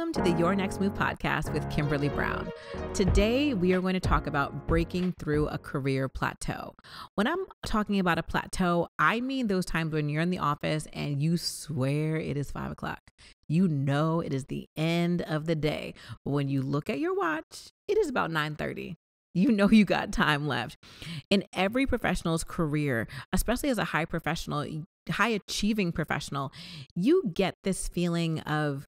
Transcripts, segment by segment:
Welcome to the Your Next Move podcast with Kimberly Brown. Today, we are going to talk about breaking through a career plateau. When I'm talking about a plateau, I mean those times when you're in the office and you swear it is 5 o'clock. You know it is the end of the day. But when you look at your watch, it is about 9:30. You know you got time left. In every professional's career, especially as a high achieving professional, you get this feeling of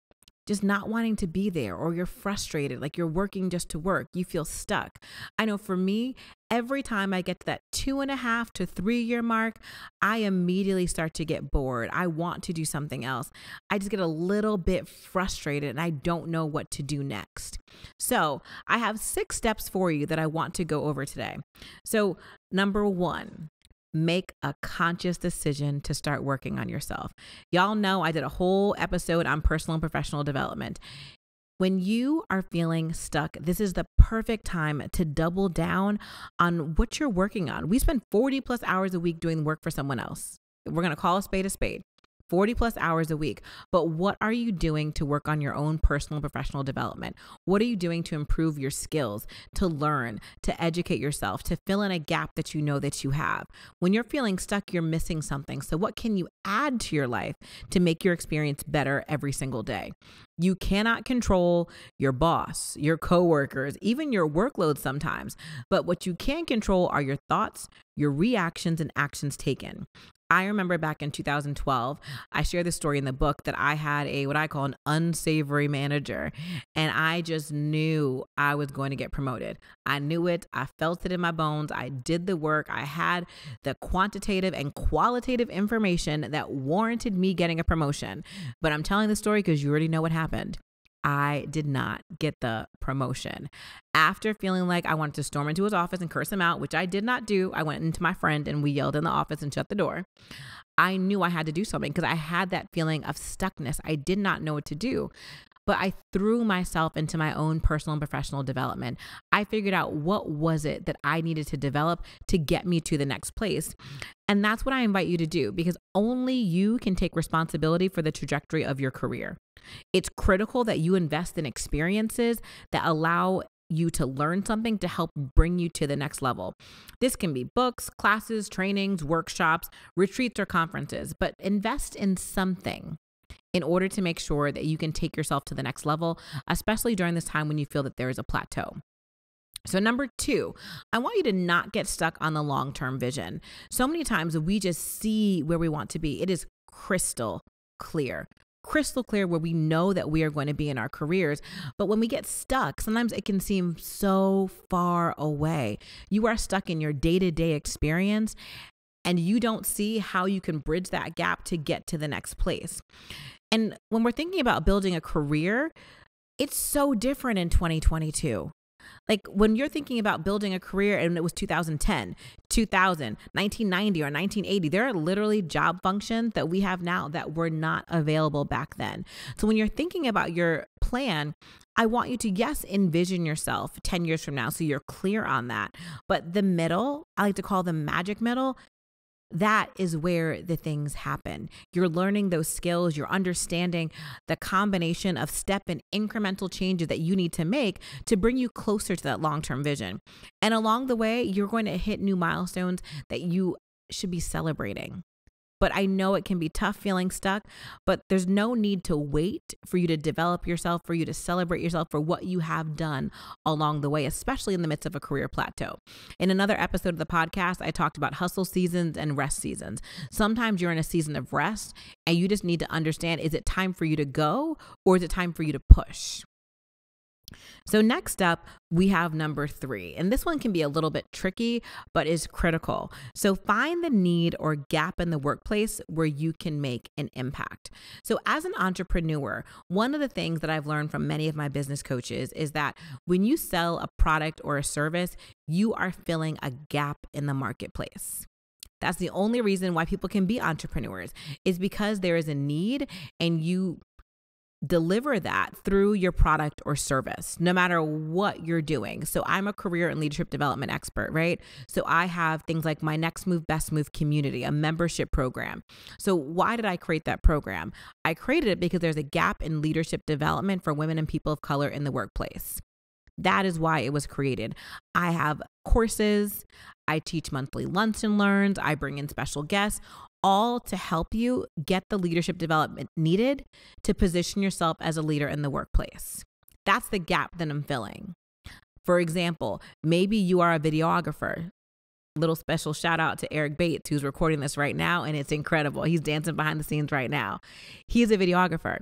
just not wanting to be there, or you're frustrated, like you're working just to work. You feel stuck. I know for me, every time I get to that 2.5 to 3 year mark, I immediately start to get bored. I want to do something else. I just get a little bit frustrated and I don't know what to do next. So I have 6 steps for you that I want to go over today. So number 1, make a conscious decision to start working on yourself. Y'all know I did a whole episode on personal and professional development. When you are feeling stuck, this is the perfect time to double down on what you're working on. We spend 40 plus hours a week doing work for someone else. We're going to call a spade a spade. 40 plus hours a week. But what are you doing to work on your own personal and professional development? What are you doing to improve your skills, to learn, to educate yourself, to fill in a gap that you know that you have? When you're feeling stuck, you're missing something. So what can you add to your life to make your experience better every single day? You cannot control your boss, your coworkers, even your workload sometimes. But what you can control are your thoughts, your reactions, and actions taken. I remember back in 2012, I share this story in the book that I had what I call an unsavory manager, and I just knew I was going to get promoted. I knew it. I felt it in my bones. I did the work. I had the quantitative and qualitative information that warranted me getting a promotion. But I'm telling the story because you already know what happened. I did not get the promotion. After feeling like I wanted to storm into his office and curse him out, which I did not do, I went into my friend and we yelled in the office and shut the door. I knew I had to do something because I had that feeling of stuckness. I did not know what to do. But I threw myself into my own personal and professional development. I figured out what was it that I needed to develop to get me to the next place. And that's what I invite you to do, because only you can take responsibility for the trajectory of your career. It's critical that you invest in experiences that allow you to learn something to help bring you to the next level. This can be books, classes, trainings, workshops, retreats, or conferences, but invest in something in order to make sure that you can take yourself to the next level, especially during this time when you feel that there is a plateau. So number 2, I want you to not get stuck on the long-term vision. So many times we just see where we want to be. It is crystal clear where we know that we are going to be in our careers. But when we get stuck, sometimes it can seem so far away. You are stuck in your day-to-day experience and you don't see how you can bridge that gap to get to the next place. And when we're thinking about building a career, it's so different in 2022. Like when you're thinking about building a career and it was 2010, 2000, 1990, or 1980, there are literally job functions that we have now that were not available back then. So when you're thinking about your plan, I want you to, yes, envision yourself 10 years from now so you're clear on that. But the middle, I like to call the magic middle, that is where the things happen. You're learning those skills. You're understanding the combination of step and incremental changes that you need to make to bring you closer to that long-term vision. And along the way, you're going to hit new milestones that you should be celebrating. But I know it can be tough feeling stuck, but there's no need to wait for you to develop yourself, for you to celebrate yourself for what you have done along the way, especially in the midst of a career plateau. In another episode of the podcast, I talked about hustle seasons and rest seasons. Sometimes you're in a season of rest and you just need to understand, is it time for you to go or is it time for you to push? So next up, we have number 3, and this one can be a little bit tricky, but is critical. So find the need or gap in the workplace where you can make an impact. So as an entrepreneur, one of the things that I've learned from many of my business coaches is that when you sell a product or a service, you are filling a gap in the marketplace. That's the only reason why people can be entrepreneurs, is because there is a need and you deliver that through your product or service, no matter what you're doing. So I'm a career and leadership development expert, right? So I have things like my Next Move, Best Move community, a membership program. So why did I create that program? I created it because there's a gap in leadership development for women and people of color in the workplace. That is why it was created. I have courses, I teach monthly lunch and learns, I bring in special guests, all to help you get the leadership development needed to position yourself as a leader in the workplace. That's the gap that I'm filling. For example, maybe you are a videographer. Little special shout out to Eric Bates, who's recording this right now, and it's incredible. He's dancing behind the scenes right now. He's a videographer.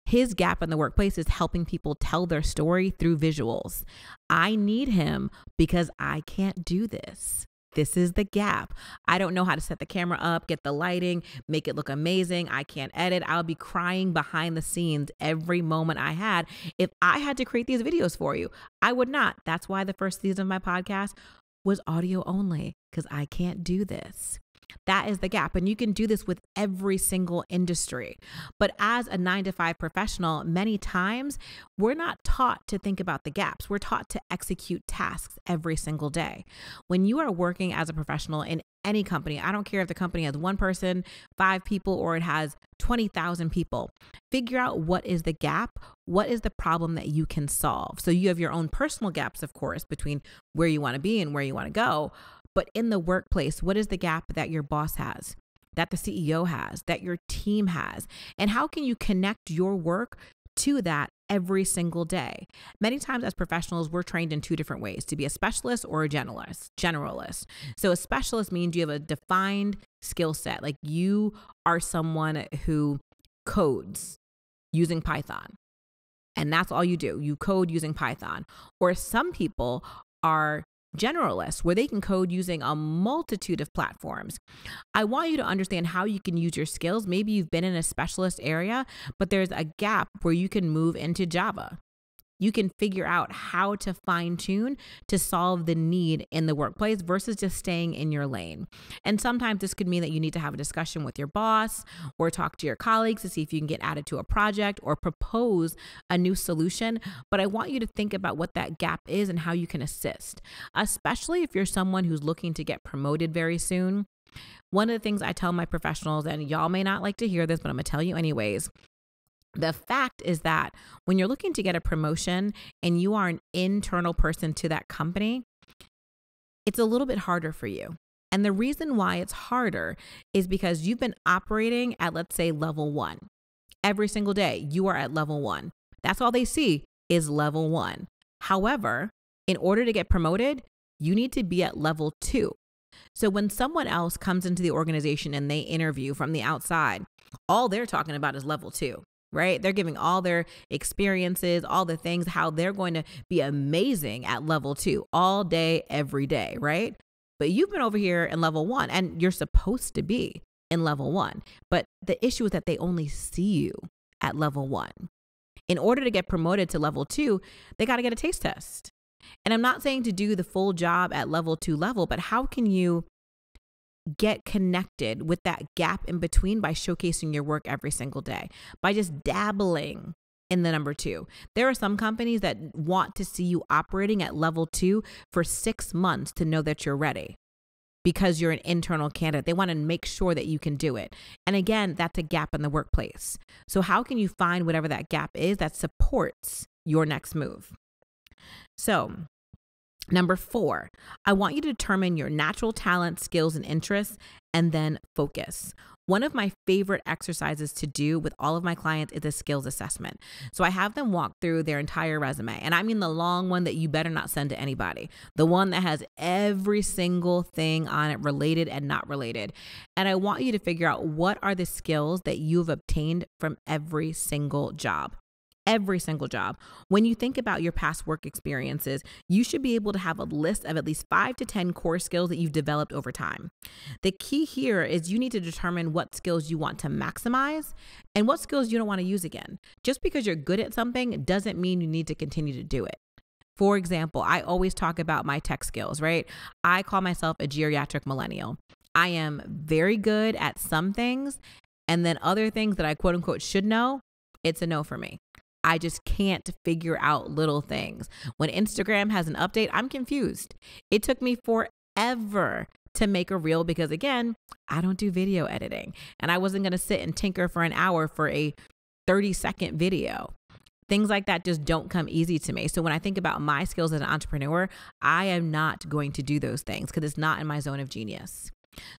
His gap in the workplace is helping people tell their story through visuals. I need him because I can't do this. This is the gap. I don't know how to set the camera up, get the lighting, make it look amazing. I can't edit. I'll be crying behind the scenes every moment I had. If I had to create these videos for you, I would not. That's why the first season of my podcast was audio only, because I can't do this. That is the gap. And you can do this with every single industry. But as a 9-to-5 professional, many times we're not taught to think about the gaps. We're taught to execute tasks every single day. When you are working as a professional in any company, I don't care if the company has 1 person, 5 people, or it has 20,000 people, figure out what is the gap, what is the problem that you can solve. So you have your own personal gaps, of course, between where you want to be and where you want to go. But in the workplace, what is the gap that your boss has, that the CEO has, that your team has? And how can you connect your work to that every single day? Many times as professionals, we're trained in 2 different ways: to be a specialist or a generalist. So a specialist means you have a defined skill set. Like you are someone who codes using Python, and that's all you do. You code using Python. Or some people are generalists, where they can code using a multitude of platforms. I want you to understand how you can use your skills. Maybe you've been in a specialist area, but there's a gap where you can move into Java. You can figure out how to fine tune to solve the need in the workplace versus just staying in your lane. And sometimes this could mean that you need to have a discussion with your boss or talk to your colleagues to see if you can get added to a project or propose a new solution. But I want you to think about what that gap is and how you can assist, especially if you're someone who's looking to get promoted very soon. One of the things I tell my professionals, and y'all may not like to hear this, but I'm gonna tell you anyways. The fact is that when you're looking to get a promotion and you are an internal person to that company, it's a little bit harder for you. And the reason why it's harder is because you've been operating at, let's say, level 1. Every single day, you are at level 1. That's all they see is level 1. However, in order to get promoted, you need to be at level 2. So when someone else comes into the organization and they interview from the outside, all they're talking about is level 2. Right? They're giving all their experiences, all the things, how they're going to be amazing at level 2 all day, every day, right? But you've been over here in level 1 and you're supposed to be in level 1. But the issue is that they only see you at level 1. In order to get promoted to level 2, they got to get a taste test. And I'm not saying to do the full job at level 2 level, but how can you get connected with that gap in between by showcasing your work every single day, by just dabbling in the number 2. There are some companies that want to see you operating at level 2 for 6 months to know that you're ready because you're an internal candidate. They want to make sure that you can do it. And again, that's a gap in the workplace. So how can you find whatever that gap is that supports your next move? So number 4, I want you to determine your natural talent, skills, and interests, and then focus. One of my favorite exercises to do with all of my clients is a skills assessment. So I have them walk through their entire resume. And I mean the long one that you better not send to anybody. The one that has every single thing on it, related and not related. And I want you to figure out what are the skills that you've obtained from every single job. Every single job. When you think about your past work experiences, you should be able to have a list of at least 5 to 10 core skills that you've developed over time. The key here is you need to determine what skills you want to maximize and what skills you don't want to use again. Just because you're good at something doesn't mean you need to continue to do it. For example, I always talk about my tech skills, right? I call myself a geriatric millennial. I am very good at some things, and then other things that I quote unquote should know, It's a no for me. I just can't figure out little things. When Instagram has an update, I'm confused. It took me forever to make a reel because, again, I don't do video editing. And I wasn't going to sit and tinker for an hour for a 30-second video. Things like that just don't come easy to me. So when I think about my skills as an entrepreneur, I am not going to do those things because it's not in my zone of genius.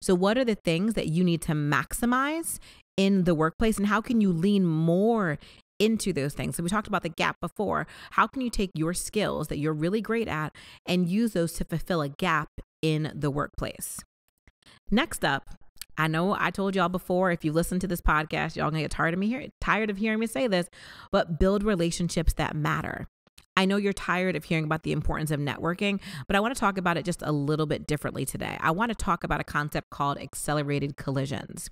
So what are the things that you need to maximize in the workplace, and how can you lean more into those things? So we talked about the gap before. How can you take your skills that you're really great at and use those to fulfill a gap in the workplace? Next up, I know I told y'all before, if you listen to this podcast, y'all gonna get tired of hearing me say this, but build relationships that matter. I know you're tired of hearing about the importance of networking, but I want to talk about it just a little bit differently today. I want to talk about a concept called accelerated collisions.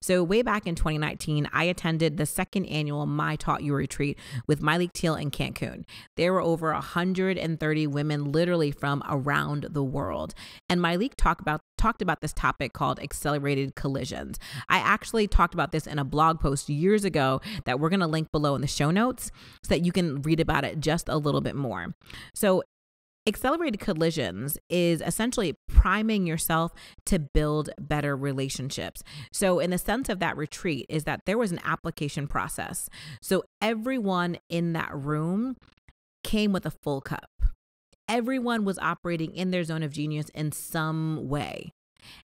So way back in 2019, I attended the second annual My Taught You retreat with Myleik Teal in Cancun. There were over 130 women literally from around the world. And Myleik talked about this topic called accelerated collisions. I actually talked about this in a blog post years ago that we're going to link below in the show notes so that you can read about it just a little bit more. So accelerated collisions is essentially priming yourself to build better relationships. So in the sense of that retreat is that there was an application process. So everyone in that room came with a full cup. Everyone was operating in their zone of genius in some way.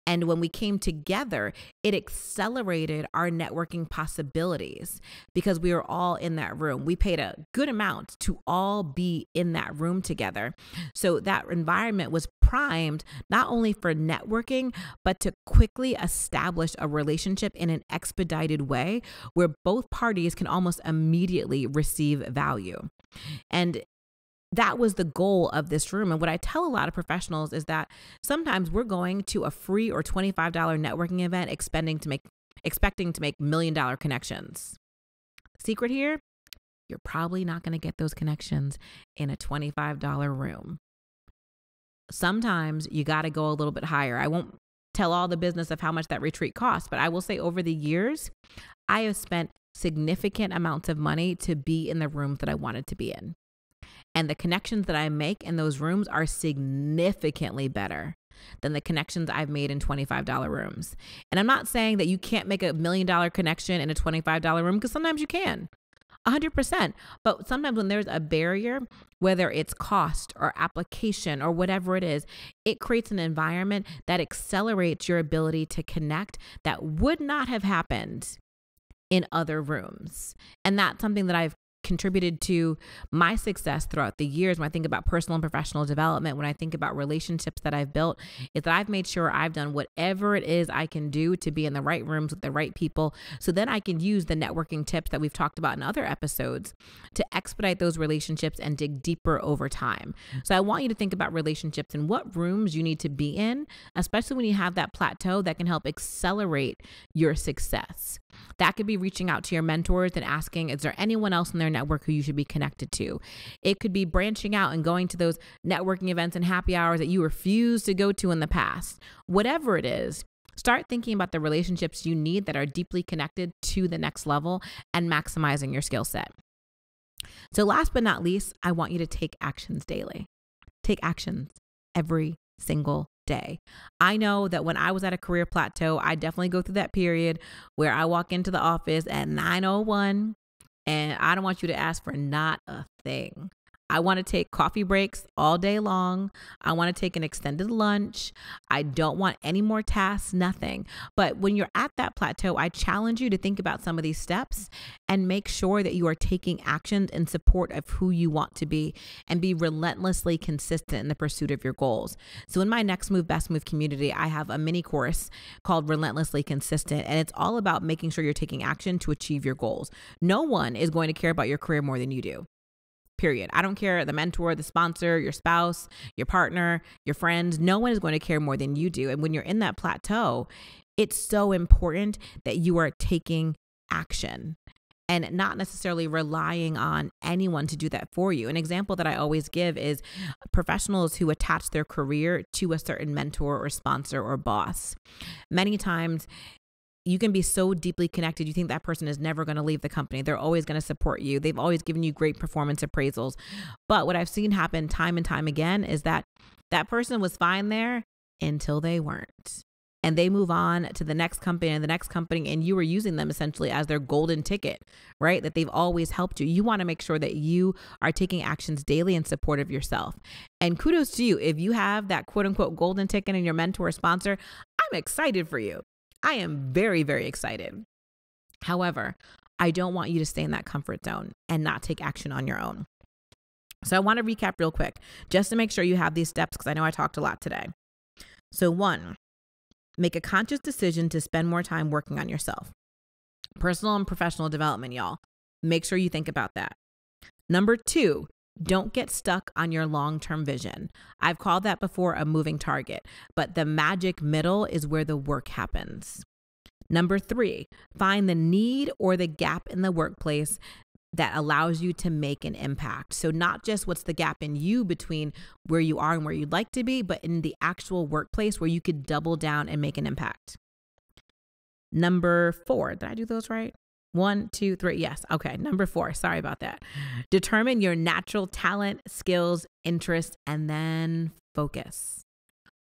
And when we came together, it accelerated our networking possibilities because we were all in that room. We paid a good amount to all be in that room together. So that environment was primed not only for networking, but to quickly establish a relationship in an expedited way where both parties can almost immediately receive value. And that was the goal of this room. And what I tell a lot of professionals is that sometimes we're going to a free or $25 networking event expecting to make $1 million connections. Secret here, you're probably not going to get those connections in a $25 room. Sometimes you got to go a little bit higher. I won't tell all the business of how much that retreat costs, but I will say over the years, I have spent significant amounts of money to be in the rooms that I wanted to be in. And the connections that I make in those rooms are significantly better than the connections I've made in $25 rooms. And I'm not saying that you can't make $1 million connection in a $25 room, because sometimes you can, 100%. But sometimes when there's a barrier, whether it's cost or application or whatever it is, it creates an environment that accelerates your ability to connect that would not have happened in other rooms. And that's something that I've contributed to my success throughout the years. When I think about personal and professional development, when I think about relationships that I've built, is that I've made sure I've done whatever it is I can do to be in the right rooms with the right people, so then I can use the networking tips that we've talked about in other episodes to expedite those relationships and dig deeper over time. So I want you to think about relationships and what rooms you need to be in, especially when you have that plateau that can help accelerate your success. That could be reaching out to your mentors and asking, is there anyone else in their network who you should be connected to? It could be branching out and going to those networking events and happy hours that you refused to go to in the past. Whatever it is, start thinking about the relationships you need that are deeply connected to the next level and maximizing your skill set. So last but not least, I want you to take actions daily. Take actions every single day. I know that when I was at a career plateau, I definitely go through that period where I walk into the office at 9:01 and I don't want you to ask for not a thing. I want to take coffee breaks all day long. I want to take an extended lunch. I don't want any more tasks, nothing. But when you're at that plateau, I challenge you to think about some of these steps and make sure that you are taking actions in support of who you want to be and be relentlessly consistent in the pursuit of your goals. So in my Next Move, Best Move community, I have a mini course called Relentlessly Consistent, and it's all about making sure you're taking action to achieve your goals. No one is going to care about your career more than you do. Period. I don't care the mentor, the sponsor, your spouse, your partner, your friends. No one is going to care more than you do. And when you're in that plateau, it's so important that you are taking action and not necessarily relying on anyone to do that for you. An example that I always give is professionals who attach their career to a certain mentor or sponsor or boss. Many times, you can be so deeply connected. You think that person is never going to leave the company. They're always going to support you. They've always given you great performance appraisals. But what I've seen happen time and time again is that that person was fine there until they weren't. And they move on to the next company and the next company, and you are using them essentially as their golden ticket, right? That they've always helped you. You want to make sure that you are taking actions daily in support of yourself. And kudos to you. If you have that quote unquote golden ticket and your mentor or sponsor, I'm excited for you. I am very, very excited. However, I don't want you to stay in that comfort zone and not take action on your own. So I want to recap real quick, just to make sure you have these steps, because I know I talked a lot today. So 1, make a conscious decision to spend more time working on yourself. Personal and professional development, y'all. Make sure you think about that. Number 2, don't get stuck on your long-term vision. I've called that before a moving target, but the magic middle is where the work happens. Number 3, find the need or the gap in the workplace that allows you to make an impact. So not just what's the gap in you between where you are and where you'd like to be, but in the actual workplace where you could double down and make an impact. Number 4, did I do those right? 1, 2, 3. Yes. Okay. Number 4. Sorry about that. Determine your natural talent, skills, interests, and then focus.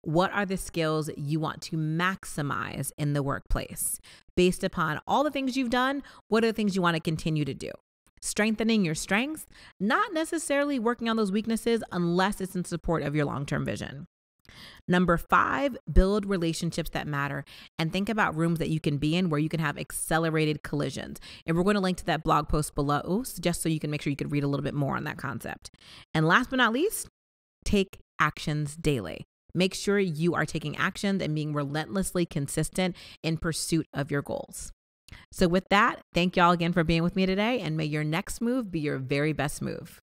What are the skills you want to maximize in the workplace? Based upon all the things you've done, what are the things you want to continue to do? Strengthening your strengths, not necessarily working on those weaknesses unless it's in support of your long-term vision. Number 5, build relationships that matter, and think about rooms that you can be in where you can have accelerated collisions. And we're going to link to that blog post below just so you can make sure you can read a little bit more on that concept. And last but not least, take actions daily. Make sure you are taking actions and being relentlessly consistent in pursuit of your goals. So with that, thank y'all again for being with me today, and may your next move be your very best move.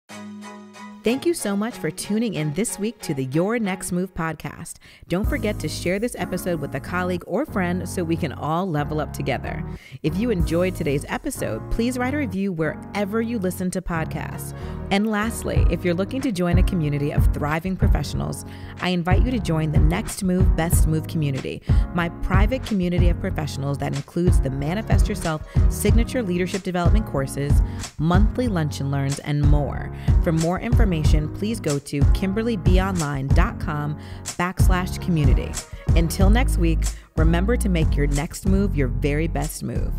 Thank you so much for tuning in this week to the Your Next Move podcast. Don't forget to share this episode with a colleague or friend so we can all level up together. If you enjoyed today's episode, please write a review wherever you listen to podcasts. And lastly, if you're looking to join a community of thriving professionals, I invite you to join the Next Move Best Move community, my private community of professionals that includes the Manifest Yourself signature leadership development courses, monthly lunch and learns, and more. For more information, please go to kimberlybeonline.com/community. Until next week, remember to make your next move your very best move.